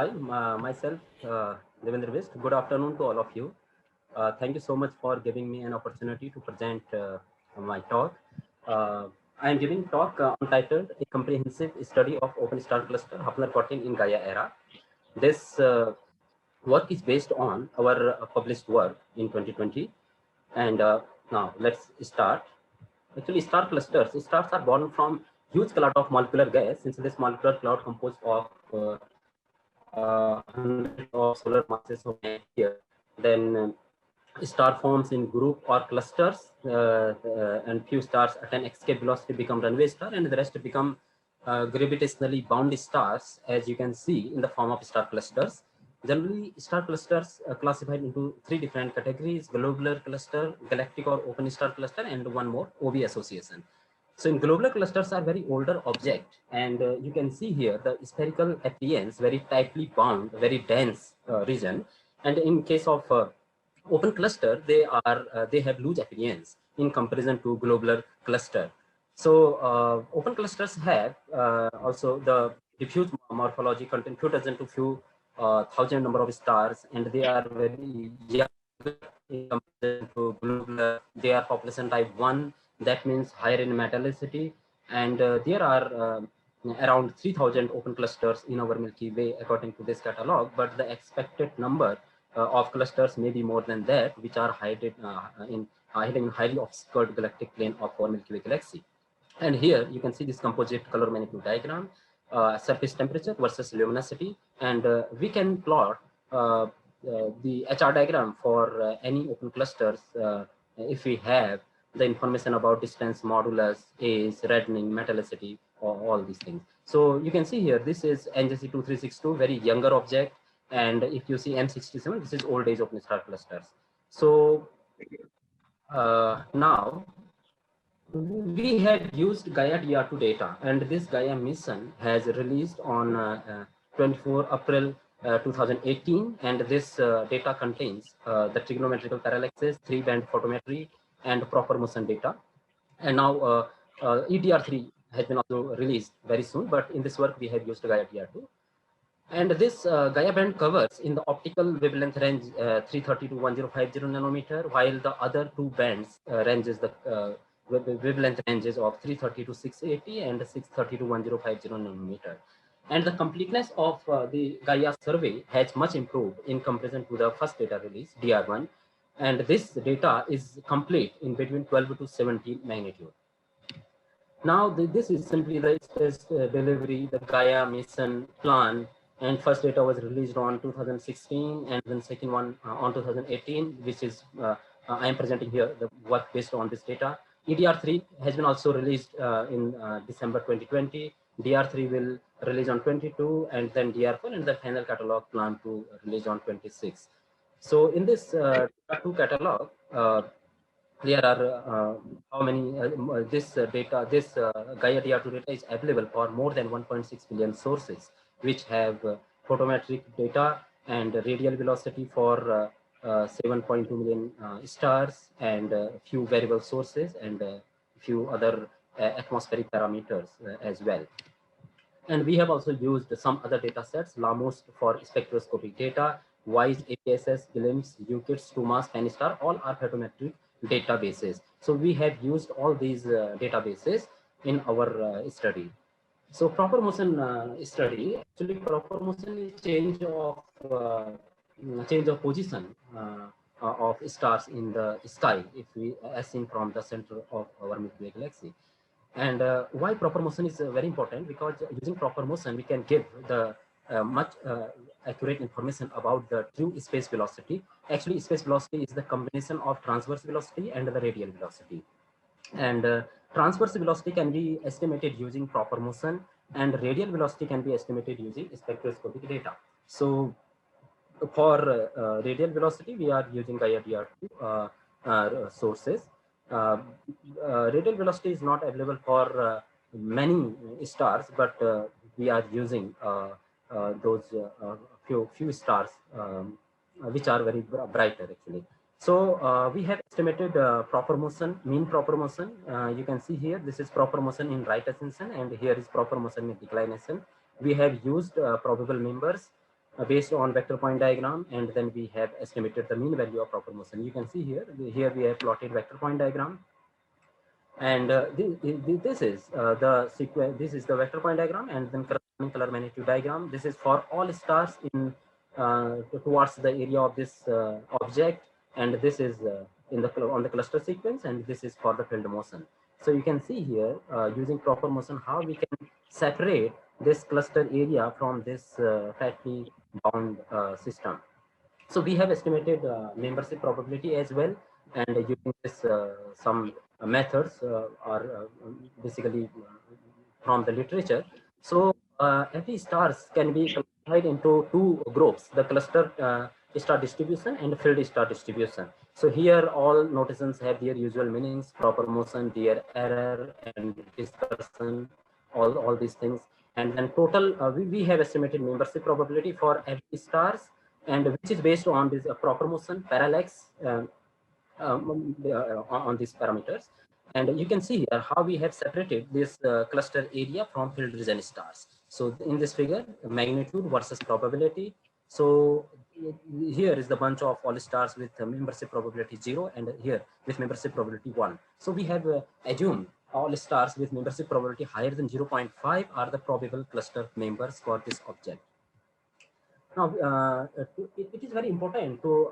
Hi, myself, Devendra Bisht. Good afternoon to all of you. Thank you so much for giving me an opportunity to present my talk. I am giving talk entitled A Comprehensive Study of Open Star Cluster Hafner-Kotlin in Gaia Era. This work is based on our published work in 2020. And now let's start. Actually, stars are born from huge cloud of molecular gas, since this molecular cloud composed of hundreds of solar masses of here. Then star forms in group or clusters, and few stars at an escape velocity become runaway star, and the rest become gravitationally bound stars, as you can see in the form of star clusters. Generally, star clusters are classified into three different categories: globular cluster, galactic or open star cluster, and one more, OB association. So in globular clusters are very older object, and you can see here the spherical appearance, very tightly bound, very dense region. And in case of open cluster, they have loose appearance in comparison to globular cluster. So open clusters have also the diffuse morphology, contain few dozen to few thousand number of stars, and they are very young in comparison to globular. They are population type 1, that means higher in metallicity, and there are around 3,000 open clusters in our Milky Way according to this catalog, but the expected number of clusters may be more than that, which are hidden in highly obscured galactic plane of our Milky Way galaxy. And here you can see this composite color magnitude diagram, surface temperature versus luminosity, and we can plot the HR diagram for any open clusters if we have the information about distance, modulus, age, reddening, metallicity, or all these things. So you can see here, this is NGC 2362, very younger object, and if you see M67, this is old age open star clusters. So now we have used Gaia DR2 data, and this Gaia mission has released on 24 April 2018, and this data contains the trigonometrical parallaxes, 3-band photometry, and proper motion data. And now EDR3 has been also released very soon, but in this work we have used Gaia DR2. And this Gaia band covers in the optical wavelength range 330 to 1050 nanometer, while the other two bands ranges the wavelength ranges of 330 to 680 and 630 to 1050 nanometer. And the completeness of the Gaia survey has much improved in comparison to the first data release, DR1. And this data is complete in between 12 to 17 magnitude. Now, this is simply the space delivery, the Gaia mission plan, and first data was released on 2016, and then second one on 2018, which is I am presenting here the work based on this data. EDR3 has been also released in December 2020. DR3 will release on 22, and then DR4, and the final catalog plan to release on 26. So in this two catalog, there are how many this data, this Gaia DR2 data is available for more than 1.6 billion sources, which have photometric data and radial velocity for 7.2 million stars, and few variable sources, and few other atmospheric parameters as well. And we have also used some other data sets, LAMOS for spectroscopic data, WISE, APSS, GLIMS, UKITS, 2MASS, PenStar, all are photometric databases. So we have used all these databases in our study. So proper motion study, actually proper motion is change of position of stars in the sky, if we as seen from the center of our Milky Way galaxy. And why proper motion is very important, because using proper motion we can give the much accurate information about the true space velocity. Actually, space velocity is the combination of transverse velocity and the radial velocity. And transverse velocity can be estimated using proper motion, and radial velocity can be estimated using spectroscopic data. So for radial velocity, we are using Gaia DR2 sources. Radial velocity is not available for many stars, but we are using those few stars which are very brighter actually. So we have estimated proper motion, mean proper motion. You can see here, this is proper motion in right ascension, and here is proper motion in declination. We have used probable members, based on vector point diagram, and then we have estimated the mean value of proper motion. You can see here, we have plotted vector point diagram, and this is the sequence. This is the vector point diagram, and then corresponding color magnitude diagram. This is for all stars in towards the area of this object, and this is in the on the cluster sequence, and this is for the field motion. So you can see here, using proper motion, how we can separate this cluster area from this tightly bound system. So we have estimated membership probability as well, and using this some methods are basically from the literature. So every stars can be classified into two groups: the cluster star distribution and field star distribution. So here all notations have their usual meanings: proper motion, their error, and dispersion, all these things. And then total, we have estimated membership probability for every stars, and which is based on this proper motion, parallax, on these parameters. And you can see here how we have separated this cluster area from field region stars. So in this figure, magnitude versus probability. So here is the bunch of all stars with membership probability 0, and here with membership probability 1. So we have assumed all stars with membership probability higher than 0.5 are the probable cluster members for this object. Now, it is very important to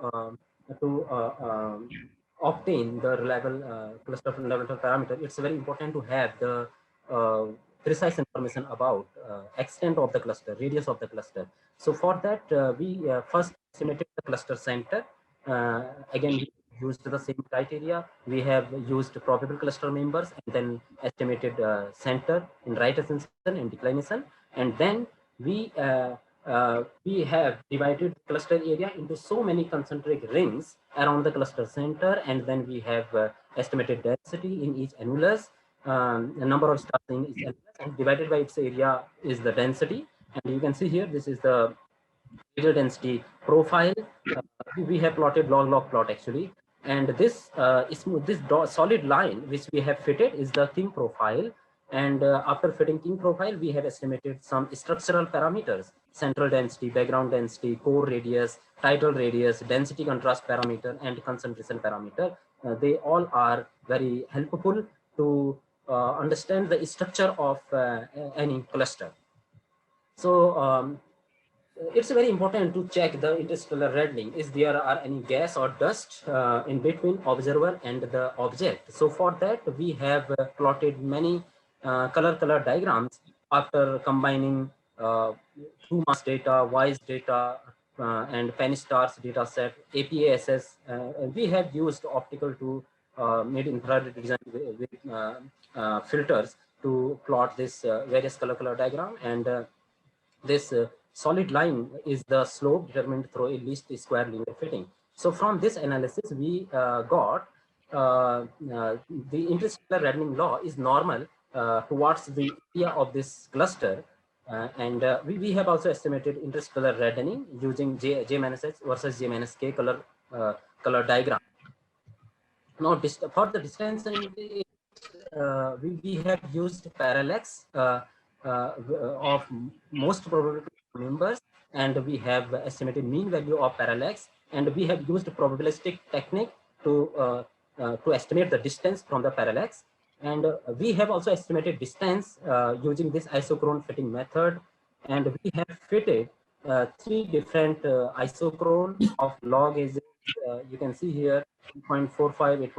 obtain the reliable cluster fundamental parameter. It's very important to have the uh, precise information about extent of the cluster, radius of the cluster. So for that, we first estimated the cluster center. Again, we used the same criteria. We have used probable cluster members, and then estimated center in right ascension and declination, and then we have divided cluster area into so many concentric rings around the cluster center, and then we have estimated density in each annulus, the number of stars in each annulus, and divided by its area is the density. And you can see here, this is the radial density profile. We have plotted log plot actually, and this solid line which we have fitted is the King profile. And after fitting King profile, we have estimated some structural parameters: central density, background density, core radius, tidal radius, density contrast parameter, and concentration parameter. They all are very helpful to understand the structure of any cluster. So it's very important to check the interstellar reading. Is there are any gas or dust in between observer and the object? So for that, we have plotted many color diagrams after combining true mass data, WISE data, and Penny-STARS data set, APASS. We have used optical to made infrared design with filters to plot this various color diagram, and this solid line is the slope determined through a least square linear fitting. So from this analysis, we got the interstellar reddening law is normal towards the area of this cluster. And we have also estimated interstellar reddening using J minus H versus J minus K color diagram. Now, for the distance, we have used parallax of most probable members, and we have estimated mean value of parallax, and we have used probabilistic technique to estimate the distance from the parallax. And we have also estimated distance using this isochrone fitting method, and we have fitted three different isochrone of log edges. You can see here 8.45,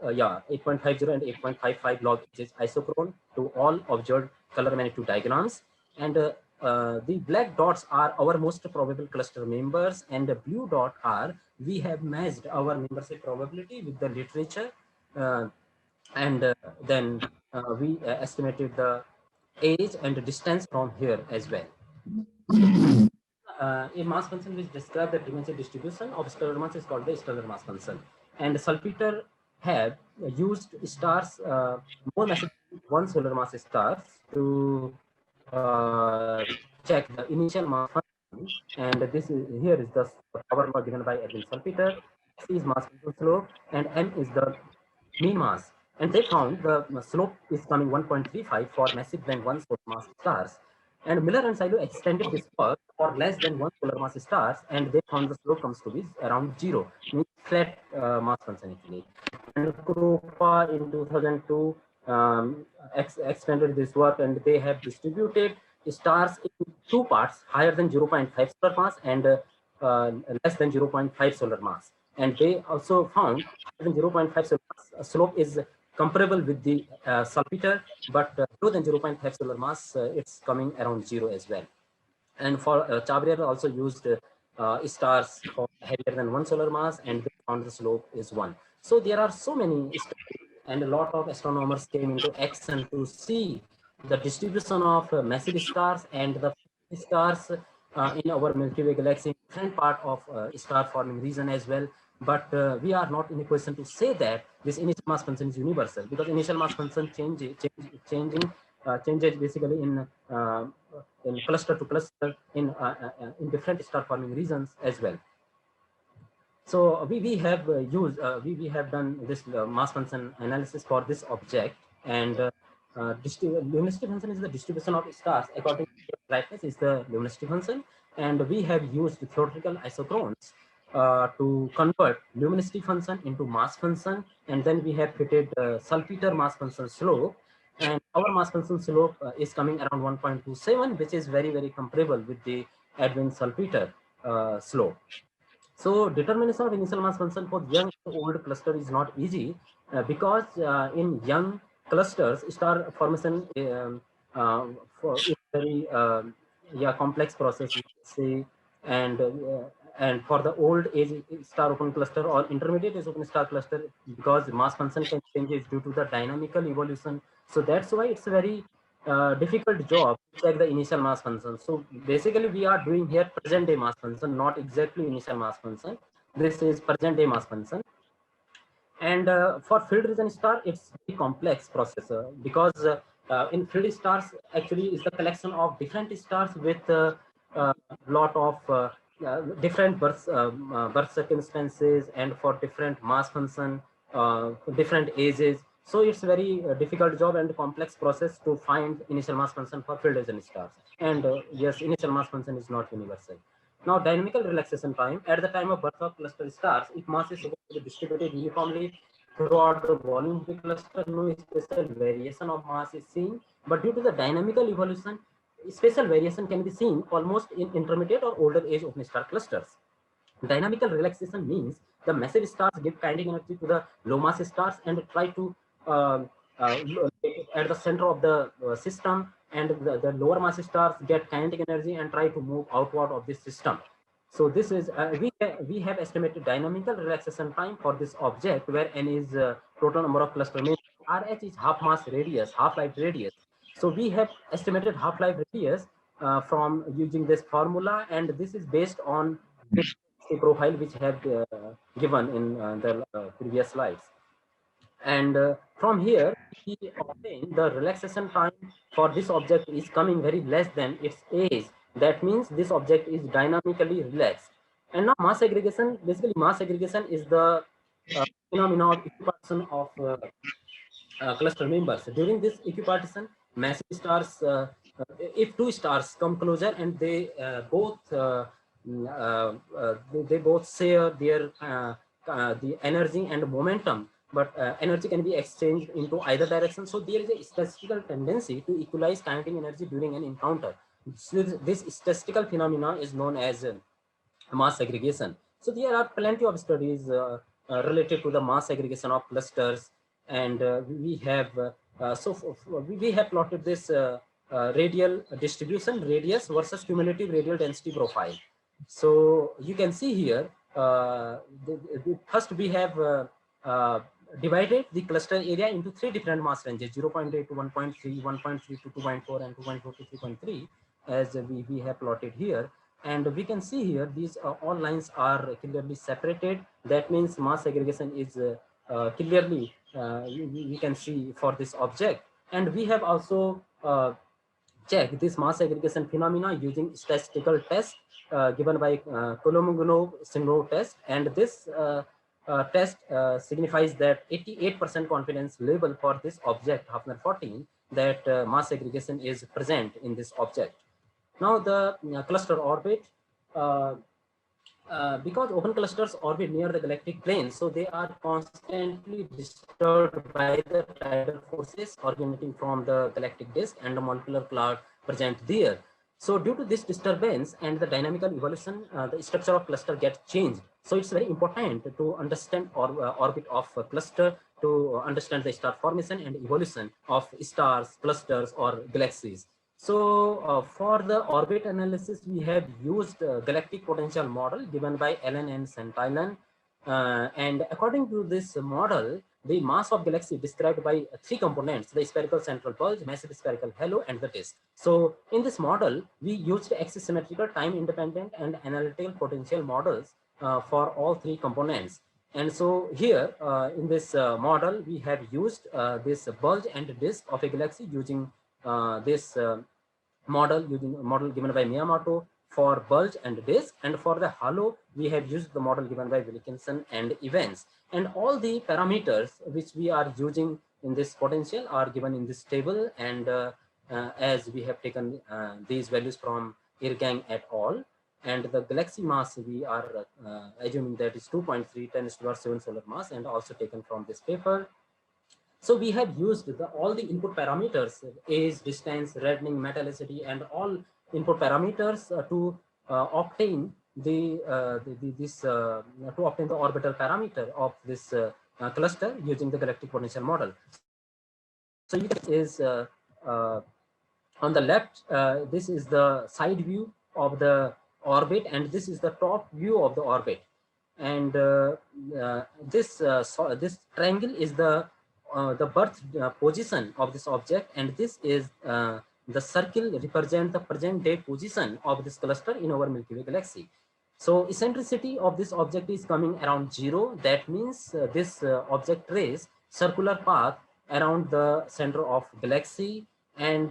8.50 and 8.55 log edges isochrone to all observed color magnitude diagrams. And the black dots are our most probable cluster members, and the blue dot are we have matched our membership probability with the literature, and then we estimated the age and the distance from here as well. A mass function which describes the dimensional distribution of stellar mass is called the stellar mass function. And Salpeter have used stars more massive than one solar mass stars to check the initial mass function. And this is here is the power law given by Edwin Salpeter. C is mass function slope, and M is the mean mass. And they found the slope is coming 1.35 for massive than one solar mass stars. And Miller and Silo extended this work for less than 1 solar mass stars, and they found the slope comes to be around 0, means flat mass function actually. And Krupa in 2002 extended this work, and they have distributed stars in two parts, higher than 0.5 solar mass and less than 0.5 solar mass. And they also found higher than 0.5 solar mass slope is comparable with the salpeter, but lower than 0.5 solar mass, it's coming around 0 as well. And for Chabrier also used stars for heavier than 1 solar mass, and they found the slope is 1. So there are so many studies, and a lot of astronomers came into action to see the distribution of massive stars and the stars in our Milky Way galaxy, different part of star forming region as well. But we are not in a position to say that this initial mass function is universal, because initial mass function changes basically in cluster to cluster in different star forming regions as well. So we have used we have done this mass function analysis for this object, and luminosity function is the distribution of stars according to brightness is the luminosity function, and we have used theoretical isochrones to convert luminosity function into mass function, and then we have fitted salpeter mass function slope, and our mass function slope is coming around 1.27, which is very comparable with the Edwin salpeter slope. So determination of initial mass function for young and old cluster is not easy because in young clusters, star formation is very complex process, you say, and and for the old age star open cluster or intermediate age open star cluster, because mass function can changes due to the dynamical evolution. So that's why it's a very difficult job to check the initial mass function. So basically we are doing here present day mass function, not exactly initial mass function. This is present day mass function. And for field region star, it's a complex process because in field stars actually is the collection of different stars with a lot of different birth circumstances, and for different mass function, different ages. So it's very difficult job and complex process to find initial mass function for field region stars. And yes, initial mass function is not universal. Now, dynamical relaxation time. At the time of birth of cluster stars, if mass is supposed to be distributed uniformly throughout the volume of the cluster, no special variation of mass is seen. But due to the dynamical evolution, special variation can be seen almost in intermediate or older age open star clusters. Dynamical relaxation means the massive stars give kinetic energy to the low mass stars and try to uh, uh, at the center of the system, and the lower mass stars get kinetic energy and try to move outward of this system. So this is we have estimated dynamical relaxation time for this object, where n is total number of cluster members. Rh is half mass radius, half life radius. So we have estimated half life radius from using this formula, and this is based on the profile which have given in the previous slides. And from here, we obtain the relaxation time for this object is coming very less than its age. That means this object is dynamically relaxed. And now mass aggregation, basically mass aggregation is the phenomenon of equipartition of cluster members. During this equipartition, massive stars, if two stars come closer and they they both share their the energy and momentum, but energy can be exchanged into either direction. So there is a statistical tendency to equalize kinetic energy during an encounter. So this statistical phenomena is known as mass aggregation. So there are plenty of studies related to the mass aggregation of clusters, and we have we have plotted this radial distribution, radius versus cumulative radial density profile. So you can see here, first we have divided the cluster area into three different mass ranges: 0.8 to 1.3, 1.3 to 2.4, and 2.4 to 3.3, as we have plotted here. And we can see here these all lines are clearly separated. That means mass aggregation is clearly we can see for this object. And we have also checked this mass aggregation phenomena using statistical test given by Kolmogorov-Singrov test. And this test signifies that 88% confidence level for this object, Hafner 14, that mass aggregation is present in this object. Now the cluster orbit, because open clusters orbit near the galactic plane, so they are constantly disturbed by the tidal forces originating from the galactic disk and the molecular cloud present there. So due to this disturbance and the dynamical evolution, the structure of cluster gets changed. So it's very important to understand orbit of a cluster, to understand the star formation and evolution of stars, clusters, or galaxies. So for the orbit analysis, we have used galactic potential model given by Allen and Santillan. And according to this model, the mass of galaxy described by three components: the spherical central bulge, massive spherical halo, and the disk. So in this model, we used axis symmetrical, time independent, and analytical potential models for all three components. And so here in this model, we have used this bulge and disk of a galaxy using this model given by Miyamoto for bulge and disk, and for the halo we have used the model given by Wilkinson and Evans. And all the parameters which we are using in this potential are given in this table, and as we have taken these values from Irgang et al. And the galaxy mass we are assuming that is 2.3 10 to the power 7 solar mass, and also taken from this paper. So we have used all the input parameters, age, distance, reddening, metallicity, and all input parameters to obtain to obtain the orbital parameter of this cluster using the galactic potential model. So you can is on the left, this is the side view of the orbit, and this is the top view of the orbit. And this triangle is the birth position of this object, and this is the circle represent the present day position of this cluster in our Milky Way galaxy. So eccentricity of this object is coming around 0. That means this object trace circular path around the center of galaxy, and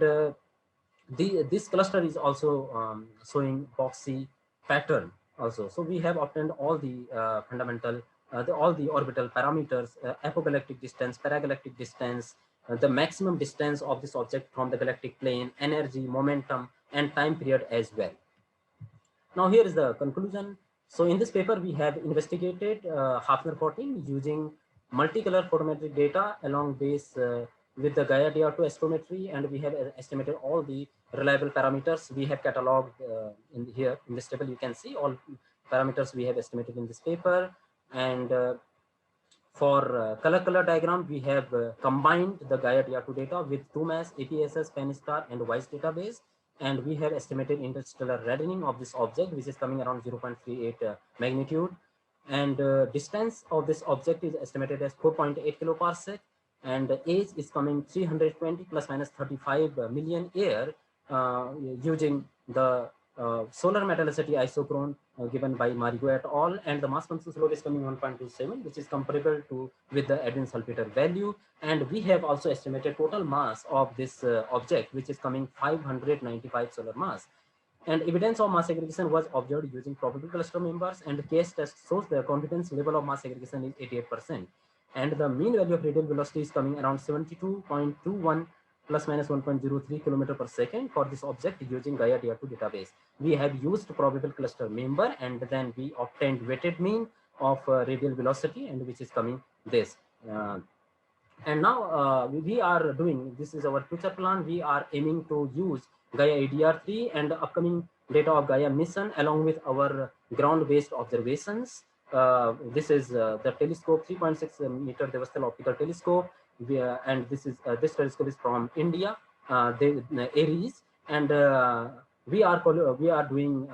this cluster is also showing boxy pattern also. So we have obtained all the fundamental, all the orbital parameters, apogalactic distance, paragalactic distance, the maximum distance of this object from the galactic plane, energy, momentum, and time period as well. Now here is the conclusion. So in this paper, we have investigated Hafner-14 using multicolor photometric data along base with the Gaia DR2 astrometry, and we have estimated all the reliable parameters. We have cataloged in here in this table. You can see all parameters we have estimated in this paper. And for color diagram, we have combined the Gaia DR2 data with 2MASS, APSS, PenStar, and WISE database. And we have estimated interstellar reading of this object, which is coming around 0.38 magnitude. And distance of this object is estimated as 4.8 kiloparsec. And age is coming 320 plus minus 35 million year using the solar metallicity isochrone given by Marigo et al. And the mass consensus load is coming 1.27, which is comparable to with the Edwin Salpeter value. And we have also estimated total mass of this object, which is coming 595 solar mass. And evidence of mass aggregation was observed using probability cluster members, and the case test shows the confidence level of mass aggregation is 88%. And the mean value of radial velocity is coming around 72.21 plus minus 1.03 kilometer per second for this object using Gaia DR2 database. We have used probable cluster member, and then we obtained weighted mean of radial velocity, and which is coming this. And now we are doing, this is our future plan. We are aiming to use Gaia ADR3 and the upcoming data of Gaia mission along with our ground-based observations. This is the telescope, 3.6 meter Devastal optical telescope. And this is this telescope is from India, Aries, and we are doing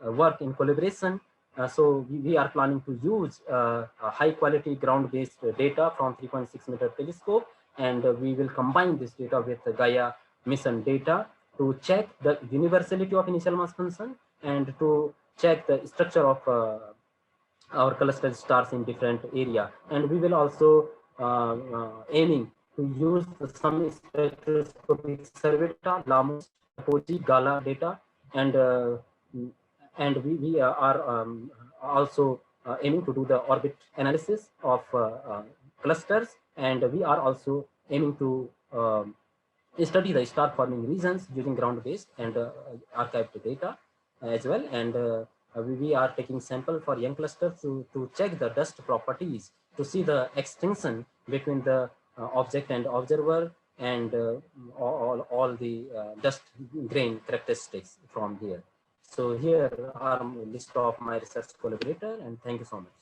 work in collaboration. So we are planning to use high quality ground-based data from 3.6 meter telescope, and we will combine this data with the Gaia mission data to check the universality of initial mass function and to check the structure of our clustered stars in different area. And we will also aiming to use some spectroscopic survey data, LAMOS, Poji, Gala data, and we are also aiming to do the orbit analysis of clusters, and we are also aiming to study the star forming regions using ground-based and archived data as well. And we are taking sample for young clusters to check the dust properties, to see the extinction between the object and observer, and all the dust grain characteristics from here. So here are list of my research collaborator, and thank you so much.